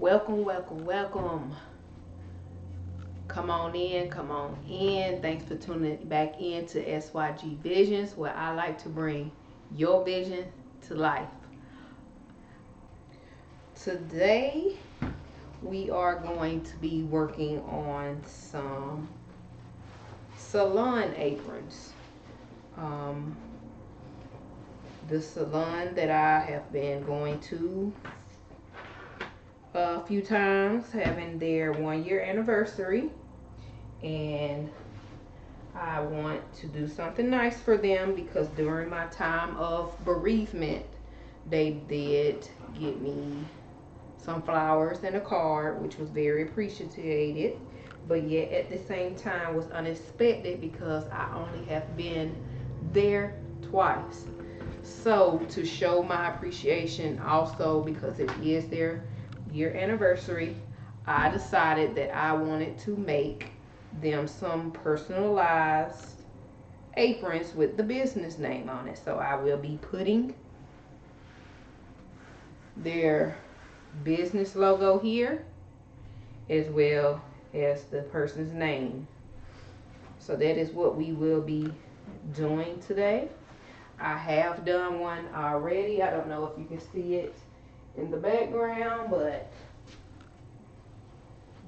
Welcome, welcome, welcome. Come on in, come on in. Thanks for tuning back in to SYG Visions, where I like to bring your vision to life. Today, we are going to be working on some salon aprons. The salon that I have been going to a few times, having their 1 year anniversary, and I want to do something nice for them because during my time of bereavement they did get me some flowers and a card, which was very appreciated, but yet at the same time was unexpected because I only have been there twice. So to show my appreciation, also because it is their year anniversary, I decided that I wanted to make them some personalized aprons with the business name on it. So I will be putting their business logo here as well as the person's name. So that is what we will be doing today. I have done one already. I don't know if you can see it in the background, but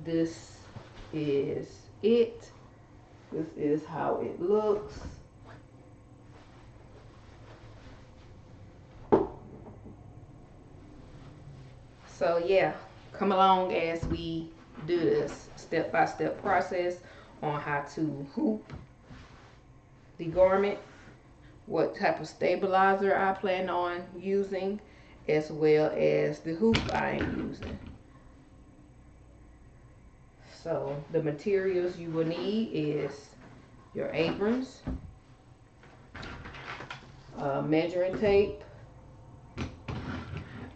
this is it. This is how it looks. So yeah, come along as we do this step-by-step process on how to hoop the garment, what type of stabilizer I plan on using, as well as the hoop I am using. So the materials you will need is your aprons, measuring tape.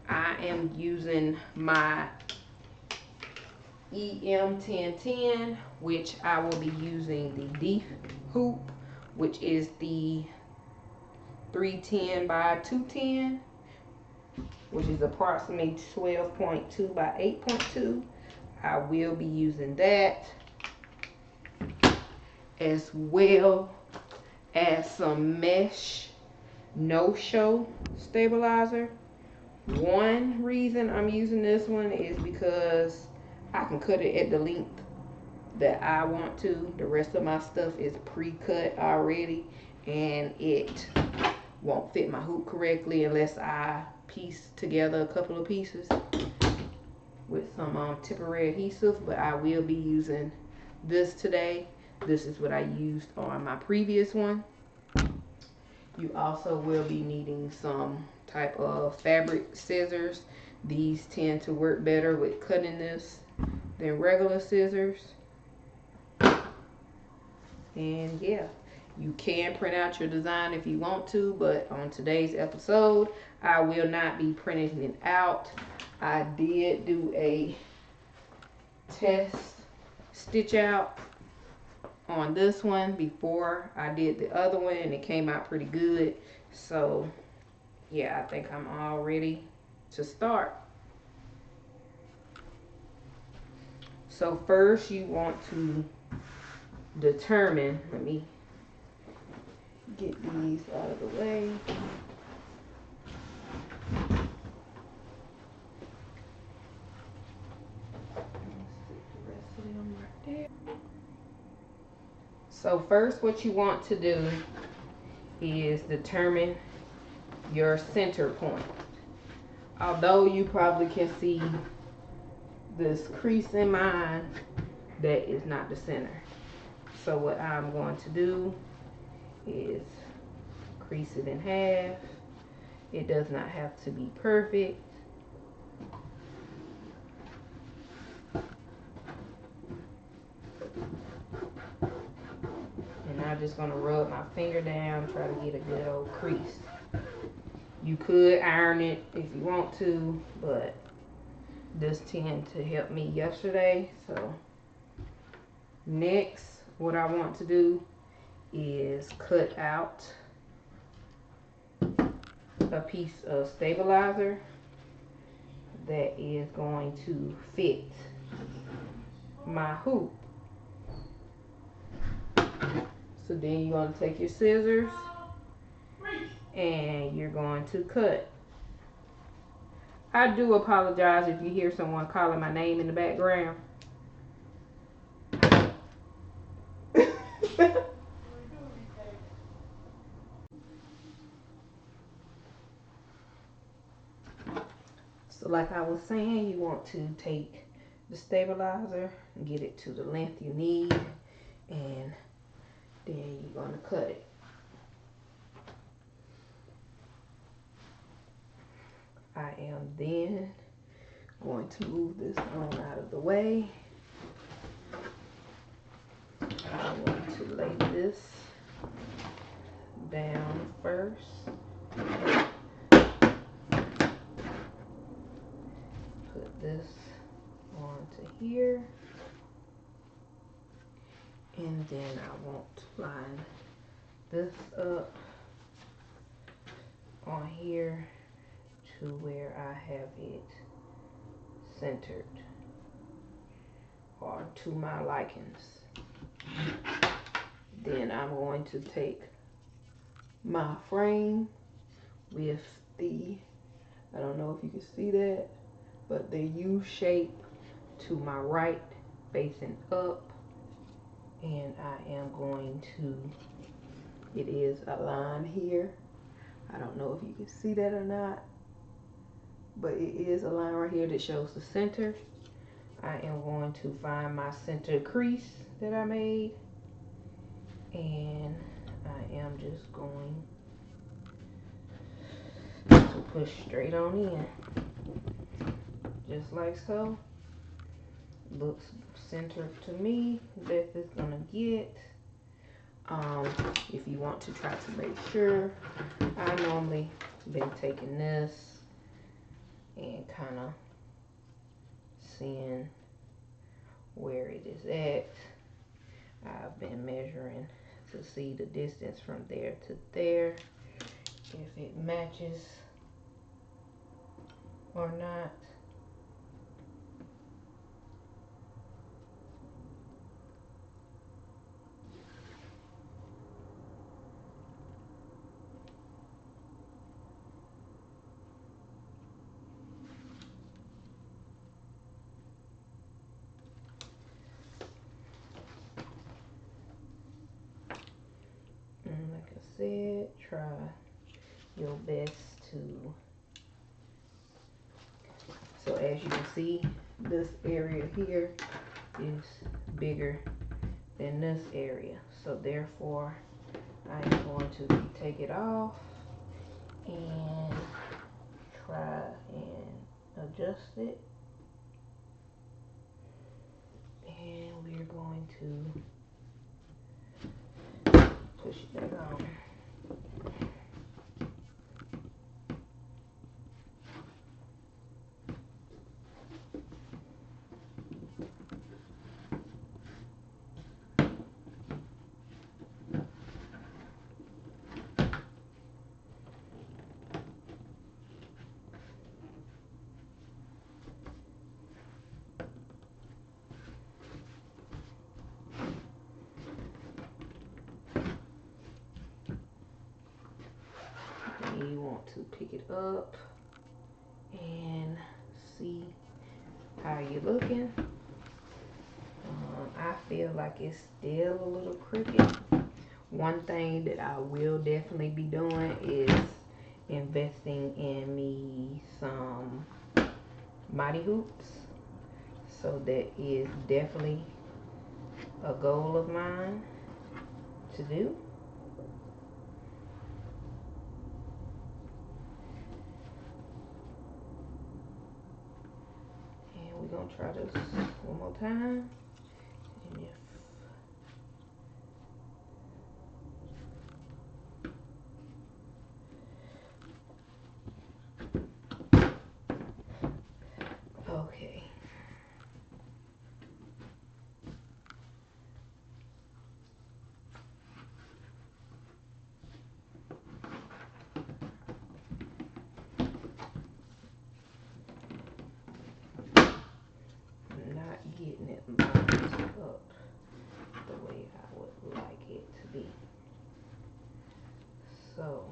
I am using my EM1010, which I will be using the D hoop, which is the 310 by 210, which is approximately 12.2 by 8.2. I will be using that, as well as some mesh no-show stabilizer. One reason I'm using this one is because I can cut it at the length that I want to. The rest of my stuff is pre-cut already, and it won't fit my hoop correctly unless I piece together a couple of pieces with some temporary adhesive. But I will be using this today. This is what I used on my previous one. You also will be needing some type of fabric scissors. These tend to work better with cutting this than regular scissors. And yeah, you can print out your design if you want to, but on today's episode I will not be printing it out. I did do a test stitch out on this one before I did the other one, and it came out pretty good. So yeah, I think I'm all ready to start. So first you want to determine, let me get these out of the way. So first what you want to do is determine your center point. Although you probably can see this crease in mine, that is not the center. So what I'm going to do is crease it in half. It does not have to be perfect. And I'm just going to rub my finger down, try to get a good old crease. You could iron it if you want to, but this tended to help me yesterday. So next, what I want to do is cut out a piece of stabilizer. that is going to fit my hoop. So then you're going to take your scissors and you're going to cut. I do apologize if you hear someone calling my name in the background. So like I was saying, you want to take the stabilizer and get it to the length you need, and then you're going to cut it. I am then going to move this on out of the way. I'm going to lay this down first. Put this onto here. And then I want to line this up on here to where I have it centered, or to my likings. Then I'm going to take my frame with the, I don't know if you can see that, but the U shape to my right facing up, and I am going to, it is a line here. I don't know if you can see that or not, but it is a line right here that shows the center. I am going to find my center crease that I made, and I am just going to push straight on in, just like so. Looks centered to me. Best it's gonna get. If you want to try to make sure, I normally been taking this and kind of seeing where it is at. I've been measuring to see the distance from there to there, if it matches or not. And like I said, try your best to, so as you can see, this area here is bigger than this area, so therefore I am going to take it off and try and adjust it, and we're going to push it back on. You want to pick it up and see how you're looking. I feel like it's still a little crooked. One thing that I will definitely be doing is investing in me some mighty hoops. So that is definitely a goal of mine to do. And we're gonna try this one more time. And if okay. So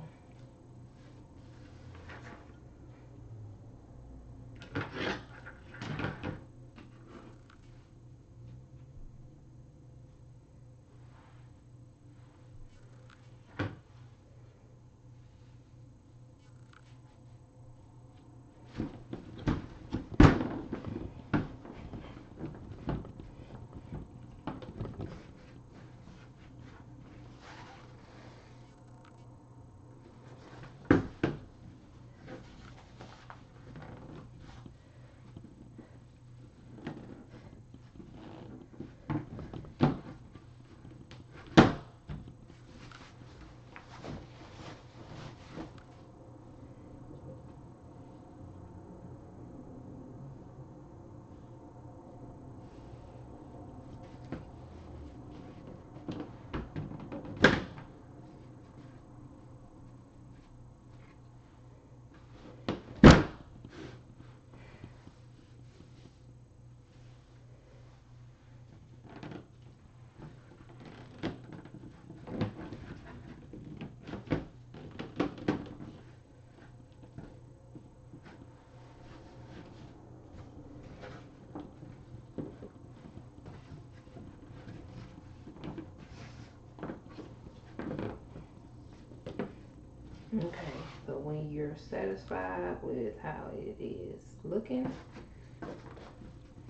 okay, so when you're satisfied with how it is looking,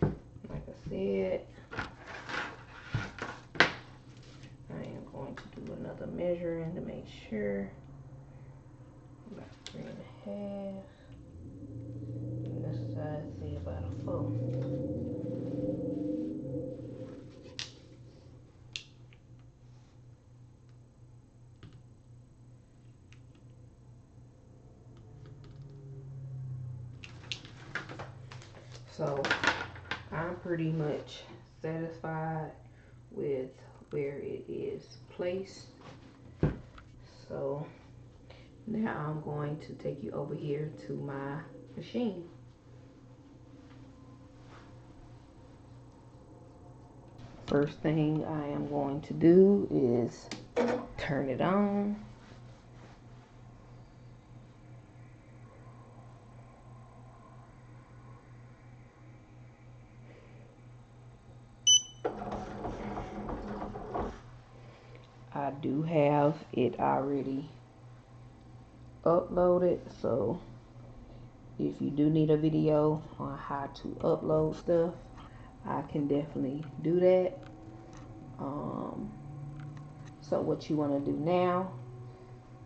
like I said, I am going to do another measuring to make sure. About 3.5. And this side say about a 4. So I'm pretty much satisfied with where it is placed. So now I'm going to take you over here to my machine. First thing I am going to do is turn it on. I do have it already uploaded, so if you do need a video on how to upload stuff, I can definitely do that. So what you want to do now,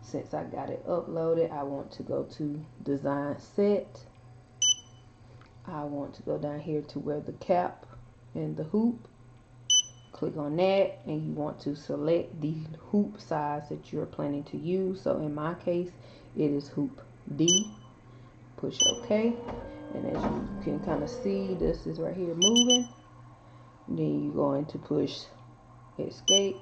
since I got it uploaded, I want to go to design set. I want to go down here to where the cap and the hoop. Click on that, and you want to select the hoop size that you're planning to use. So in my case, it is hoop D. Push OK, and as you can kind of see, this is right here moving. Then you're going to push escape.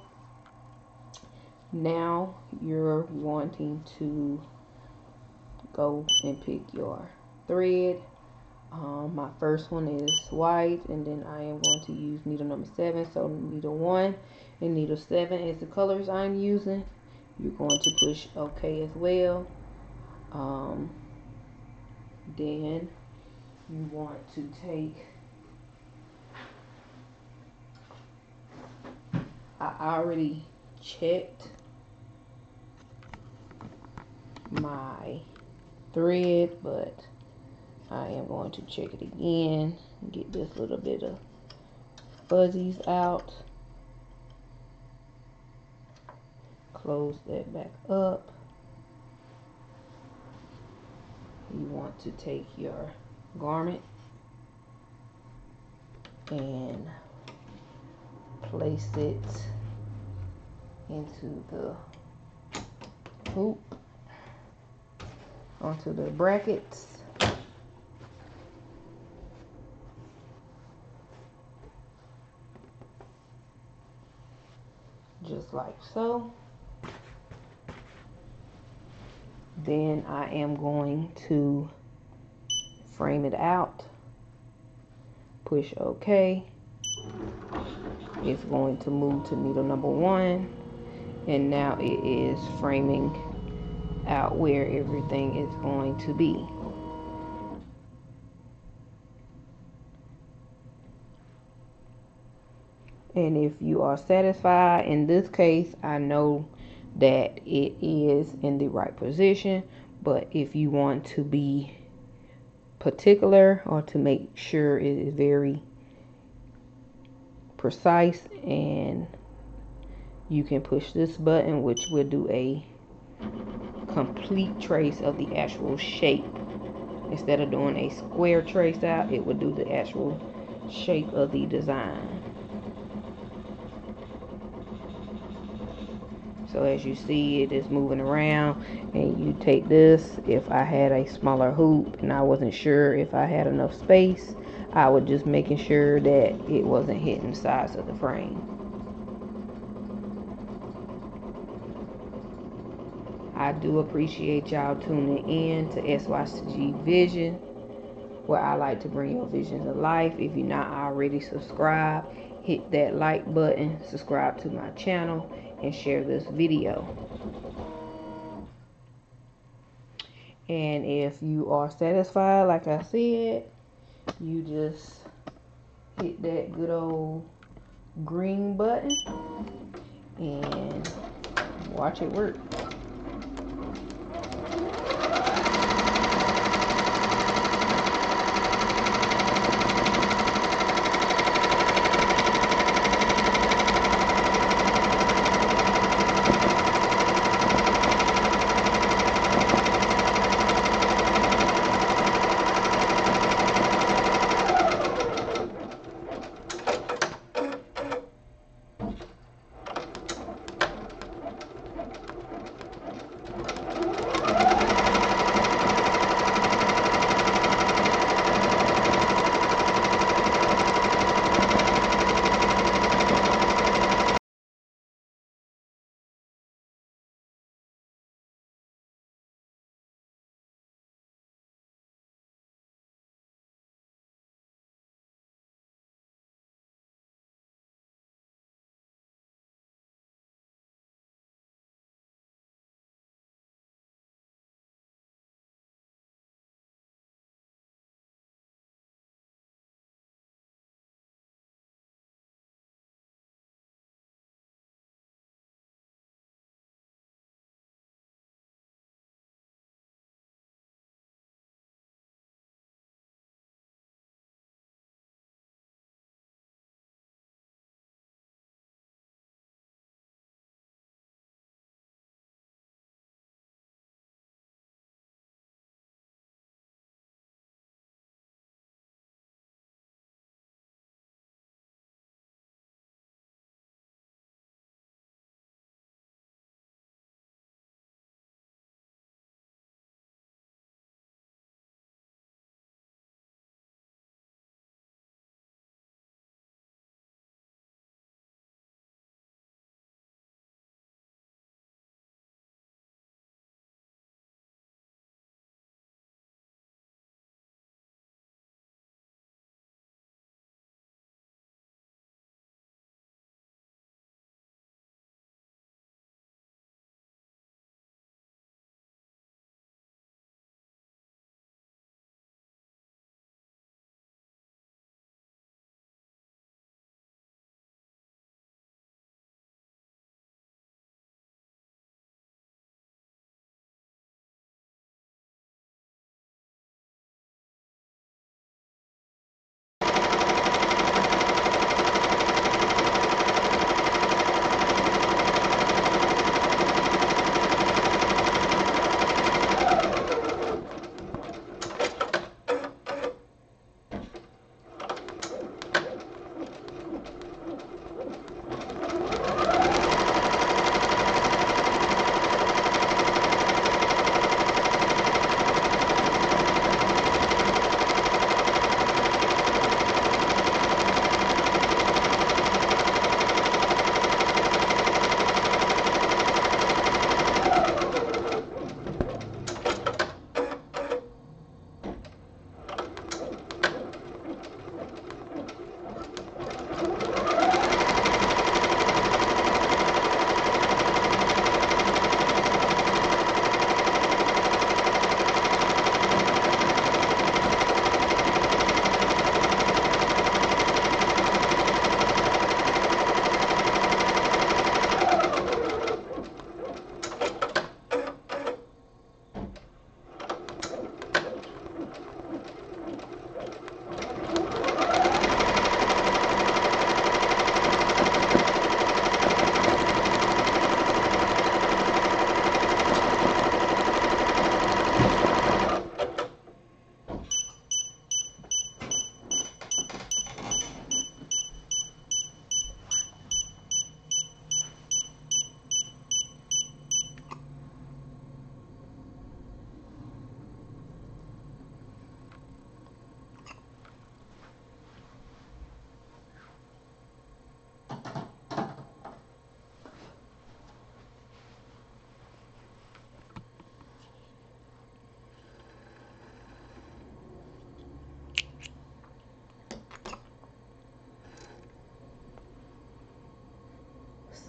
Now you're wanting to go and pick your thread. My first one is white, and then I am going to use needle number 7. So needle 1 and needle 7 is the colors I'm using. You're going to push OK as well. Then you want to take, I already checked my thread, but I am going to check it again, get this little bit of fuzzies out, close that back up. You want to take your garment and place it into the hoop, onto the brackets. Just like so. Then I am going to frame it out. Push OK. It's going to move to needle number 1, and now it is framing out where everything is going to be. And if you are satisfied, in this case, I know that it is in the right position, but if you want to be particular or to make sure it is very precise, and you can push this button, which will do a complete trace of the actual shape. Instead of doing a square trace out, it would do the actual shape of the design. So as you see, it is moving around, and you take this. If I had a smaller hoop and I wasn't sure if I had enough space, I would just making sure that it wasn't hitting the sides of the frame. I do appreciate y'all tuning in to SYG Vision, where I like to bring your vision to life. If you're not already subscribed, hit that like button, subscribe to my channel, and share this video. And if you are satisfied, like I said, you just hit that good old green button and watch it work.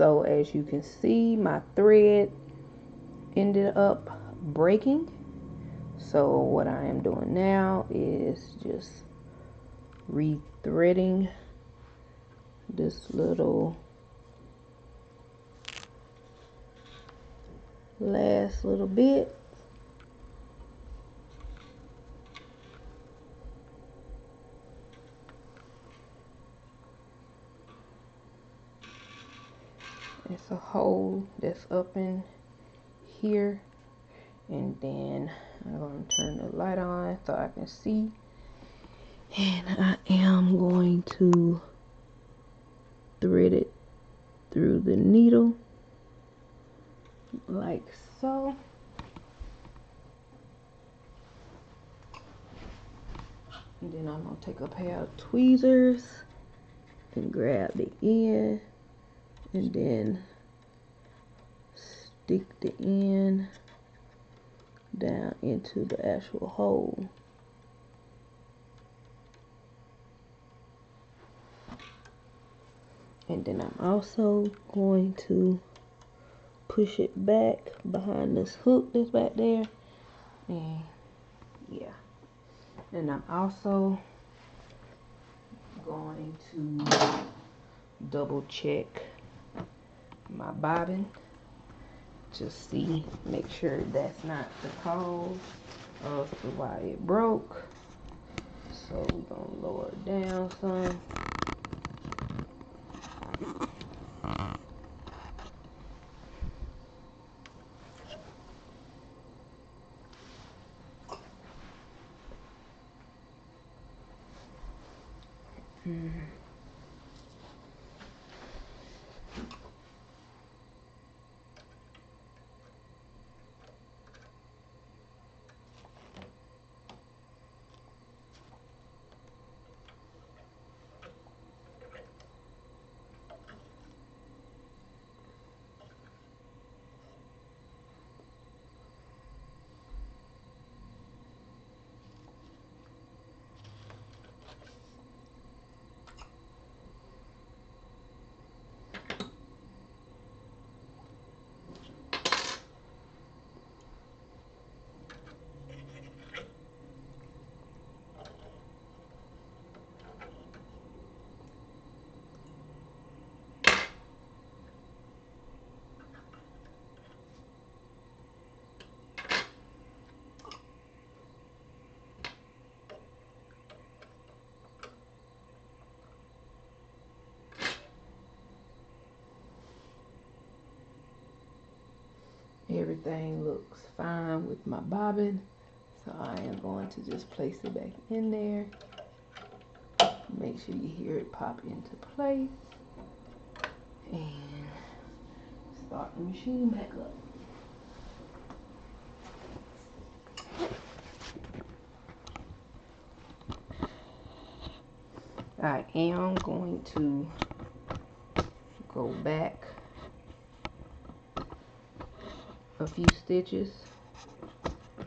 So as you can see, my thread ended up breaking. So what I am doing now is just re-threading this little last little bit. It's a hole that's up in here, and then I'm going to turn the light on so I can see, and I am going to thread it through the needle like so. And then I'm going to take a pair of tweezers and grab the end and then stick the end down into the actual hole. And then I'm also going to push it back behind this hook that's back there. And yeah. And I'm also going to double check my bobbin. Just see, make sure that's not the cause of why it broke. So we're gonna lower it down some. Everything looks fine with my bobbin, so I am going to just place it back in there. Make sure you hear it pop into place and start the machine back up. I am going to go back a few stitches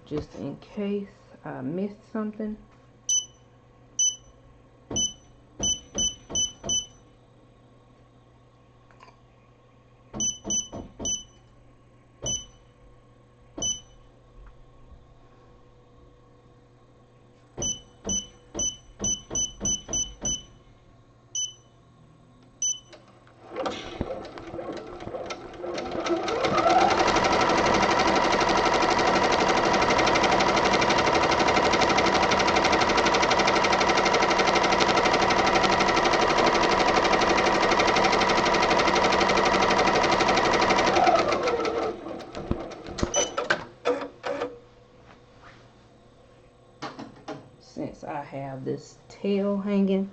just in case I missed something. Since I have this tail hanging,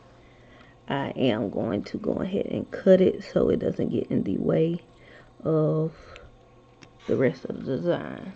I am going to go ahead and cut it so it doesn't get in the way of the rest of the design.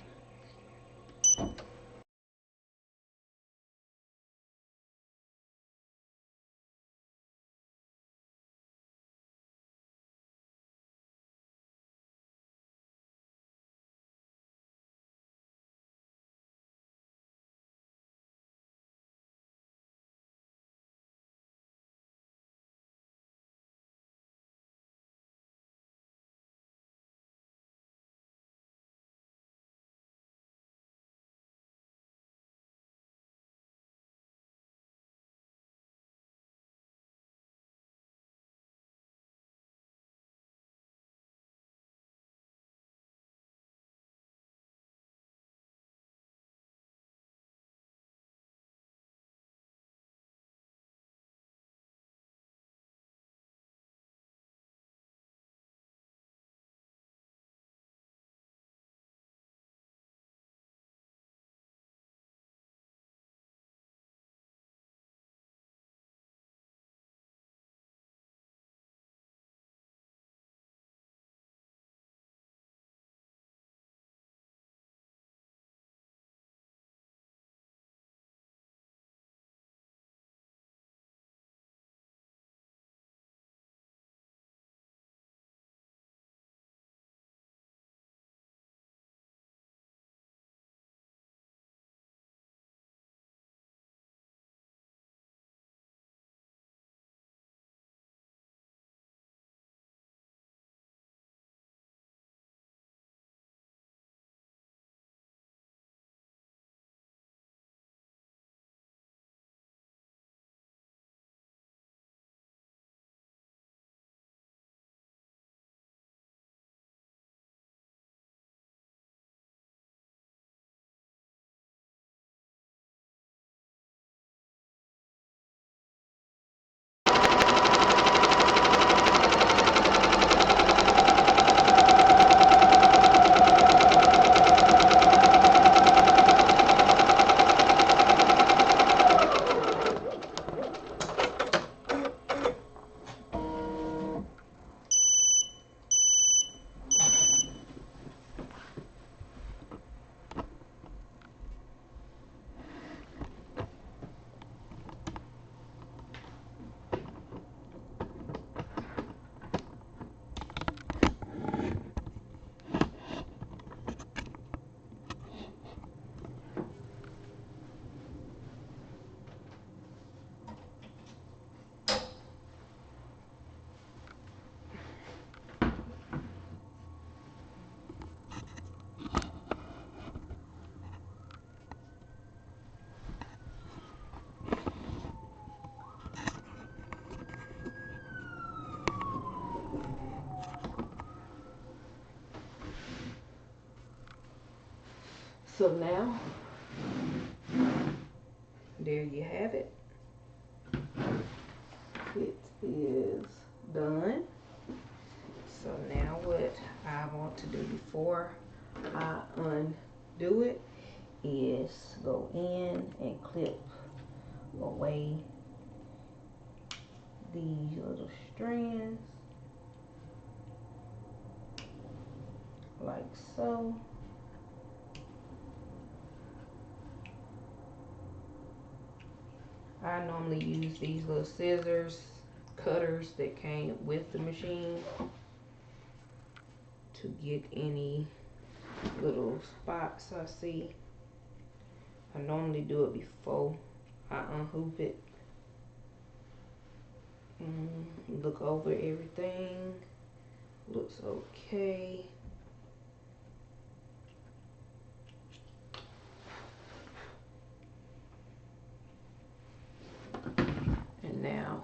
So now, there you have it. It is done. So now what I want to do before I undo it is go in and clip away these little strands like so. I normally use these little scissors, cutters that came with the machine to get any little spots I see. I normally do it before I unhoop it. Look over everything. Looks okay. And now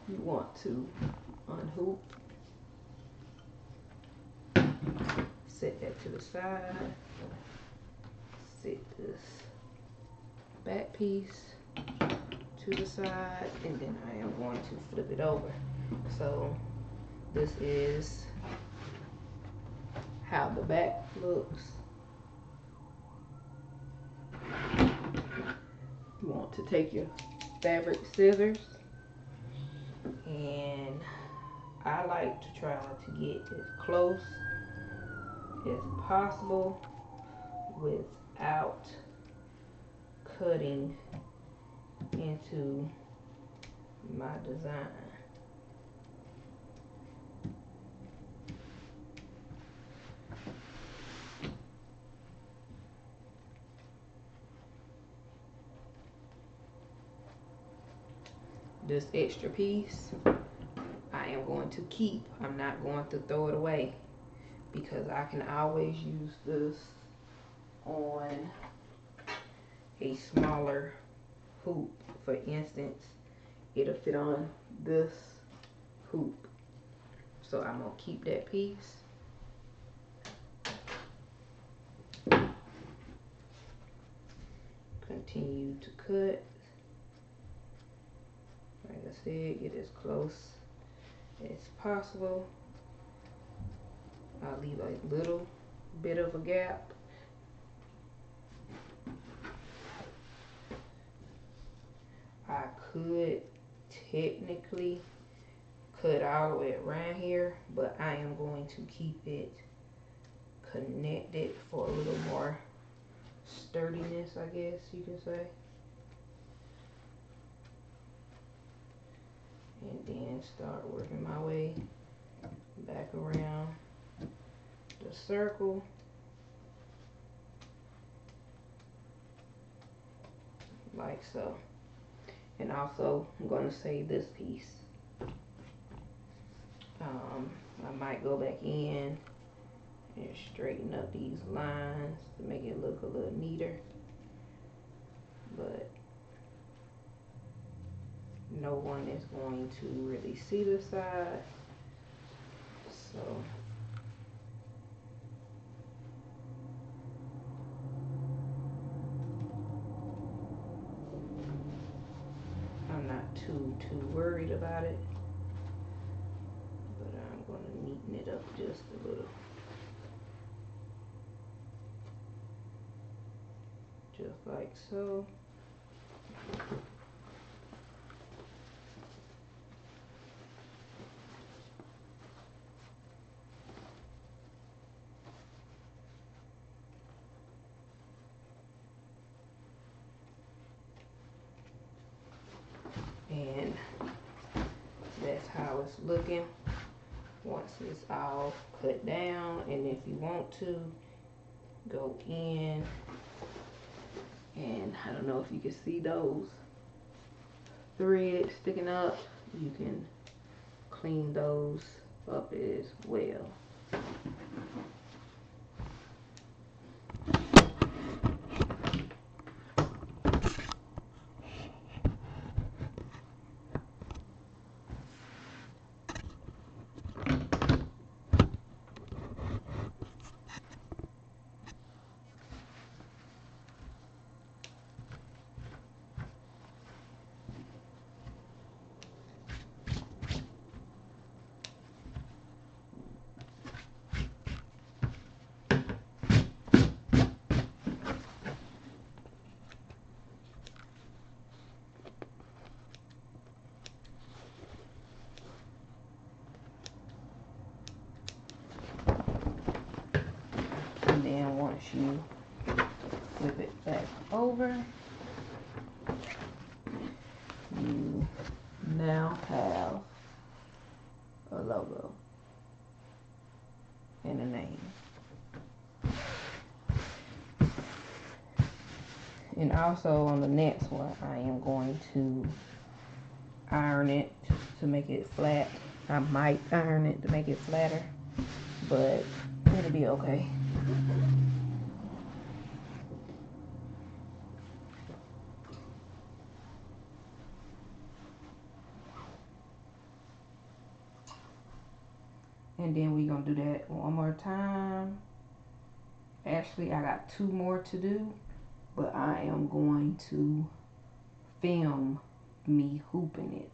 you want to unhoop. Set that to the side. Set this back piece to the side, and then I am going to flip it over. So this is how the back looks. You want to take your fabric scissors, and I like to try to get as close as possible without cutting into my design. This extra piece I am going to keep. I'm not going to throw it away because I can always use this on a smaller hoop. For instance, it'll fit on this hoop. So I'm gonna keep that piece. Continue to cut. Like I said, get as close as possible. I'll leave a little bit of a gap. I could technically cut all the way around here, but I am going to keep it connected for a little more sturdiness, I guess you can say. And then start working my way back around the circle. Like so. And also, I'm going to save this piece. I might go back in and straighten up these lines to make it look a little neater. But no one is going to really see the side. So I'm not too worried about it. But I'm going to neaten it up just a little. Just like so. And that's how it's looking once it's all cut down. And if you want to go in, and I don't know if you can see those threads sticking up, you can clean those up as well. flip it back over, you now have a logo and a name. And also on the next one, I am going to iron it to make it flat. I might iron it to make it flatter, but it'll be okay. And then we're gonna do that one more time. Actually, I got 2 more to do, but I am going to film me hooping it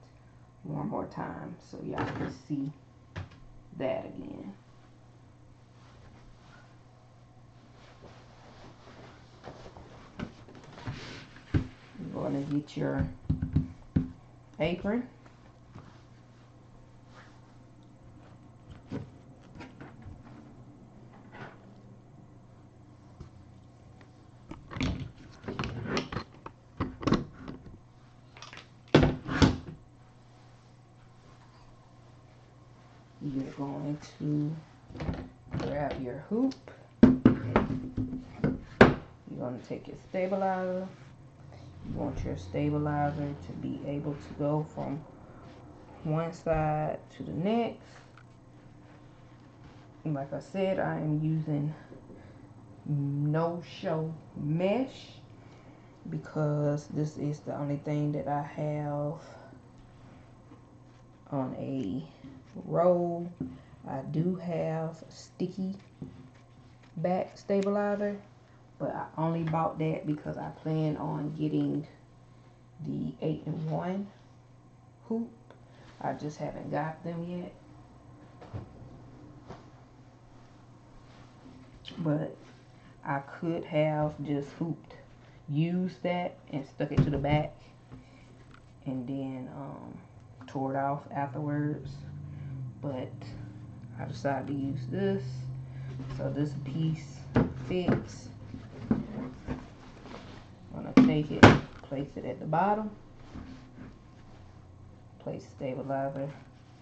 one more time so y'all can see that again. You're going to get your apron. You're going to grab your hoop. You're going to take your stabilizer. You want your stabilizer to be able to go from one side to the next. And like I said, I am using no-show mesh because this is the only thing that I have on a roll. I do have sticky back stabilizer, but I only bought that because I plan on getting the 8-in-1 hoop. I just haven't got them yet, but I could have just used that and stuck it to the back and then tore it off afterwards, but I decided to use this. So this piece fits. I'm gonna take it, place it at the bottom, place stabilizer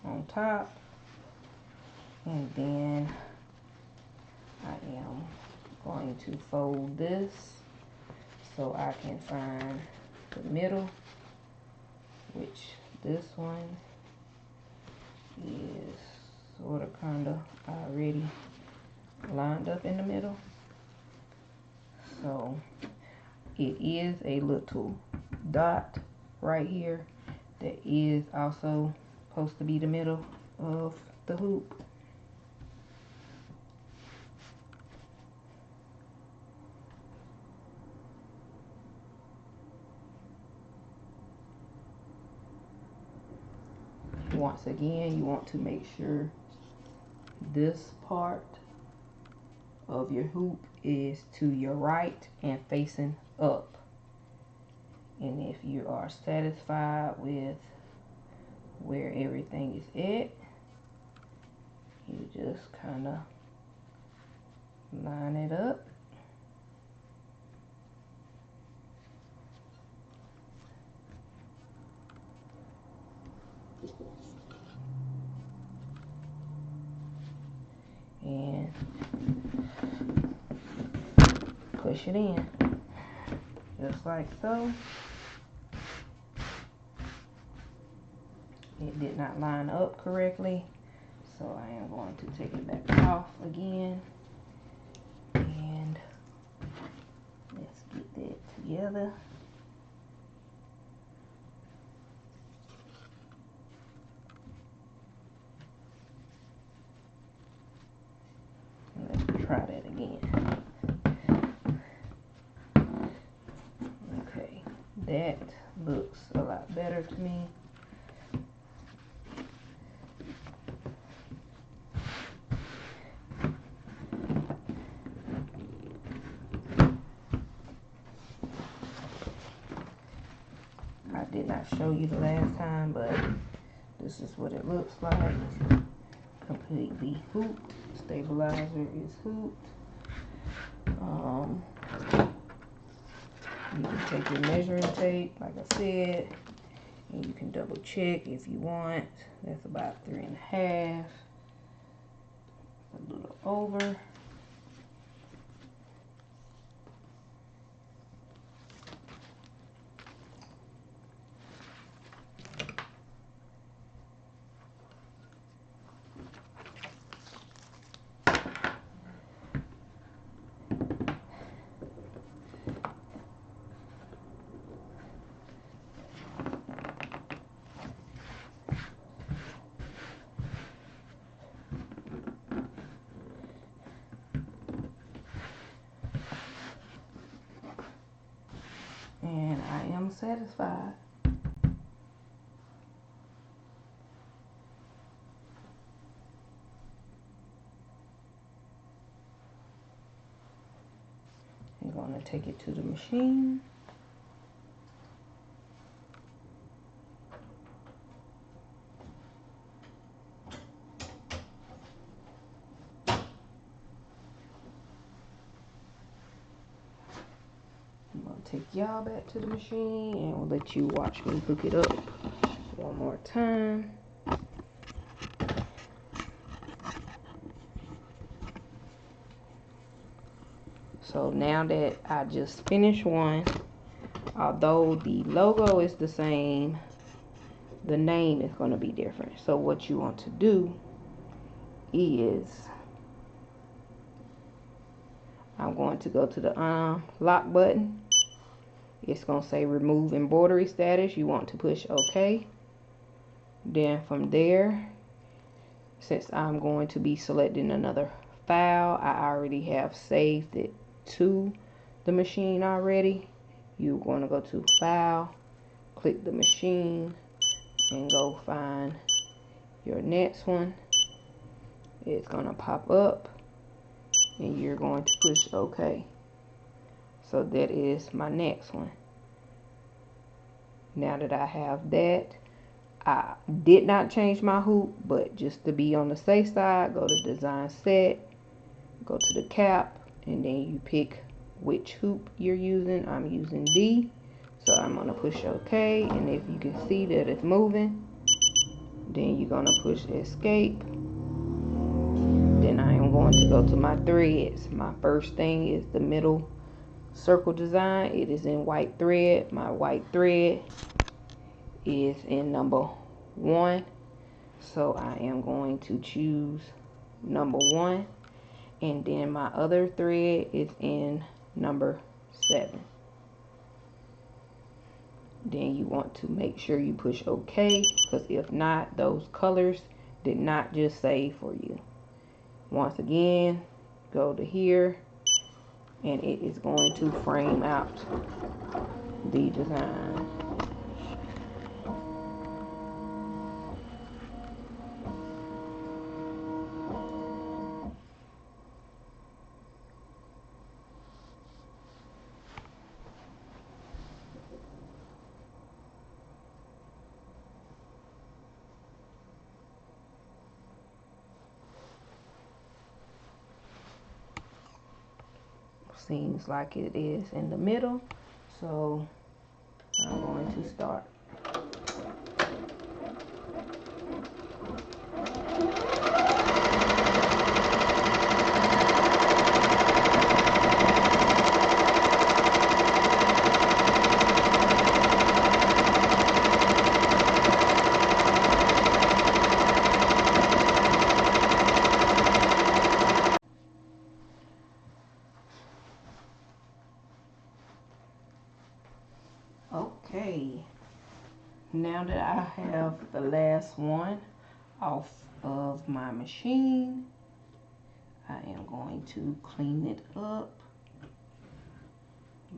on top, and then I am going to fold this so I can find the middle, which this one is sort of kind of already lined up in the middle. So it is a little dot right here that is also supposed to be the middle of the hoop. Once again, you want to make sure this part of your hoop is to your right and facing up. And if you are satisfied with where everything is at, you just kind of line it up. And push it in, just like so. It did not line up correctly, so I am going to take it back off again. And let's get that together. Let's try that again. Okay, that looks a lot better to me. I did not show you the last time, but this is what it looks like. Completely hooped. Stabilizer is hooped. take your measuring tape, like I said, and you can double check if you want. That's about 3.5. A little over. And I am satisfied. I'm going to take it to the machine. I'm going to take y'all back to the machine and we'll let you watch me hook it up one more time. So now that I just finished one, although the logo is the same, the name is going to be different. So what you want to do is, I'm going to go to the lock button. It's going to say remove embroidery status. You want to push OK. Then from there, since I'm going to be selecting another file, I already have saved it to the machine already. You're going to go to File, click the machine, and go find your next one. It's going to pop up, and you're going to push OK. So that is my next one. Now that I have that, I did not change my hoop, but just to be on the safe side, go to Design Set, go to the cap, and then you pick which hoop you're using. I'm using D, so I'm going to push OK, and if you can see that it's moving, then you're going to push Escape. Then I am going to go to my threads. My first thing is the middle circle design. It is in white thread. My white thread is in number 1, so I am going to choose number 1, and then my other thread is in number 7. Then you want to make sure you push OK, because if not, those colors did not just save for you. Once again, go to here, and it is going to frame out the design. Seems like it is in the middle, so I'm going to start. Okay, now that I have the last one off of my machine, I am going to clean it up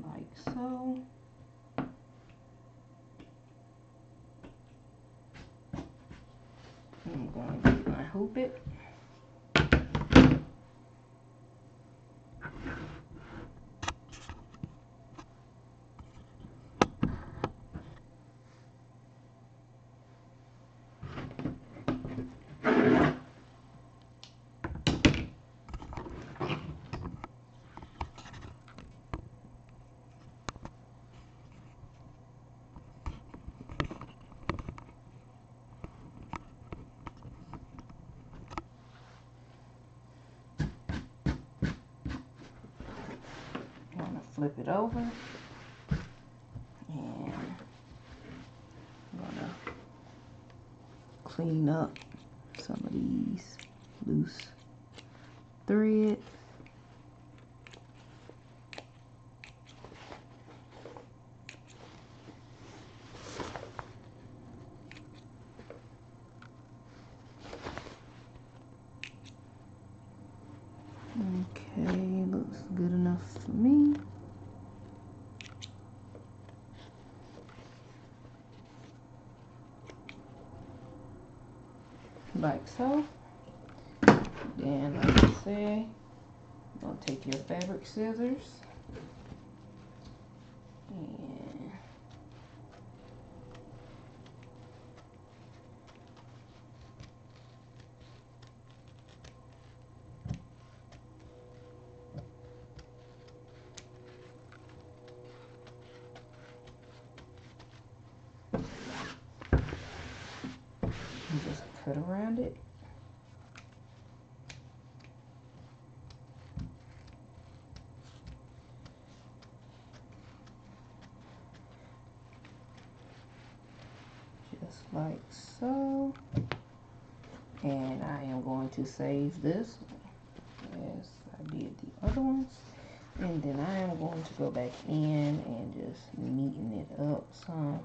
like so. I'm going to unhoop it. flip it over, and I'm gonna clean up some of these loose threads. Okay, looks good enough for me. Like so. Then, like I said, you're gonna take your fabric scissors and just cut around it. Just like so. And I am going to save this as I did the other ones. And then I am going to go back in and just neaten it up some.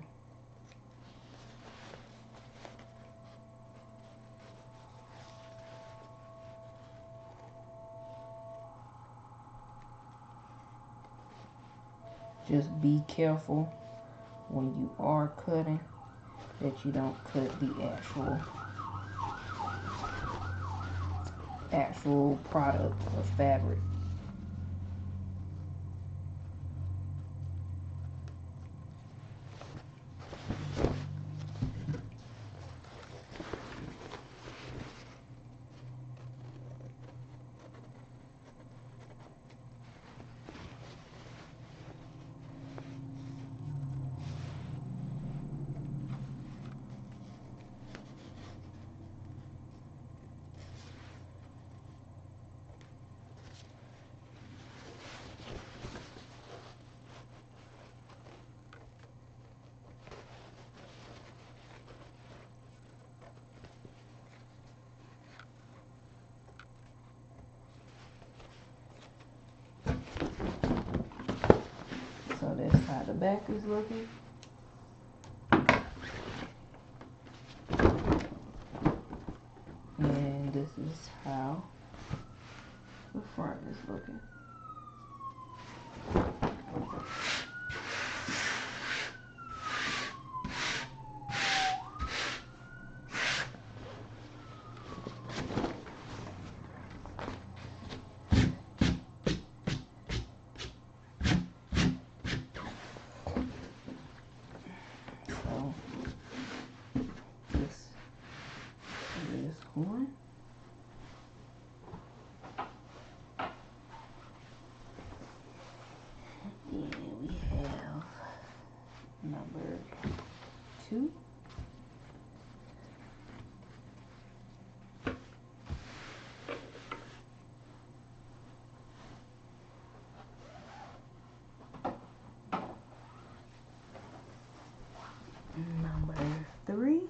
Just be careful when you are cutting that you don't cut the actual product of fabric. So that's how the back is looking. And this is how the front is looking. One. And we have number 2. Number 3.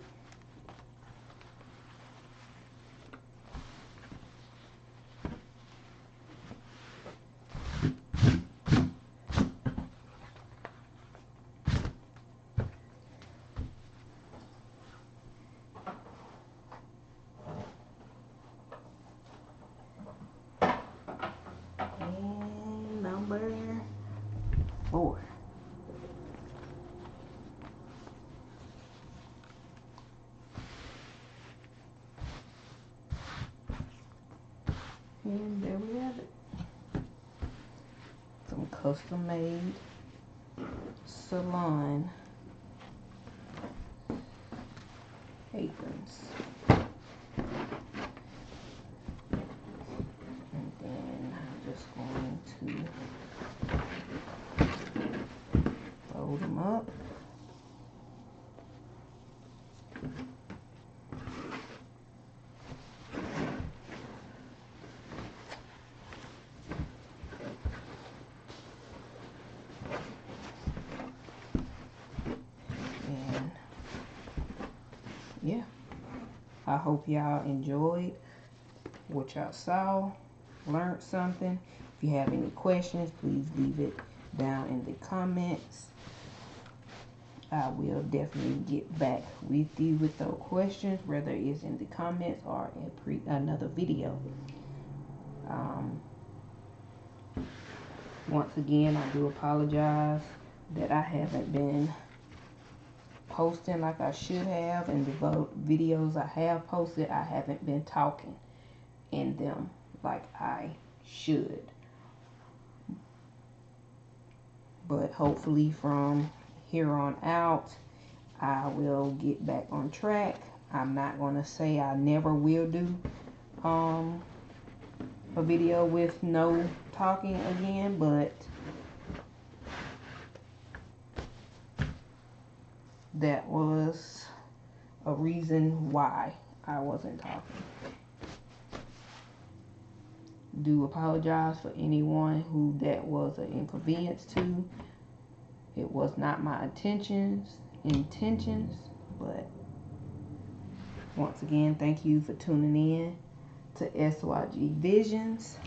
Number 4. And there we have it. Some custom made Salon aprons. And then I'm just going to fold them up. And yeah, I hope y'all enjoyed what y'all saw, learned something. If you have any questions, please leave it down in the comments. I will definitely get back with you with those questions, whether it's in the comments or in another video. Once again, I do apologize that I haven't been posting like I should have, and the videos I have posted, I haven't been talking in them like I should. But hopefully from here on out, I will get back on track. I'm not going to say I never will do a video with no talking again, but that was a reason why I wasn't talking. Do apologize for anyone who that was an inconvenience to. It was not my intentions, but once again, thank you for tuning in to SYG Visions.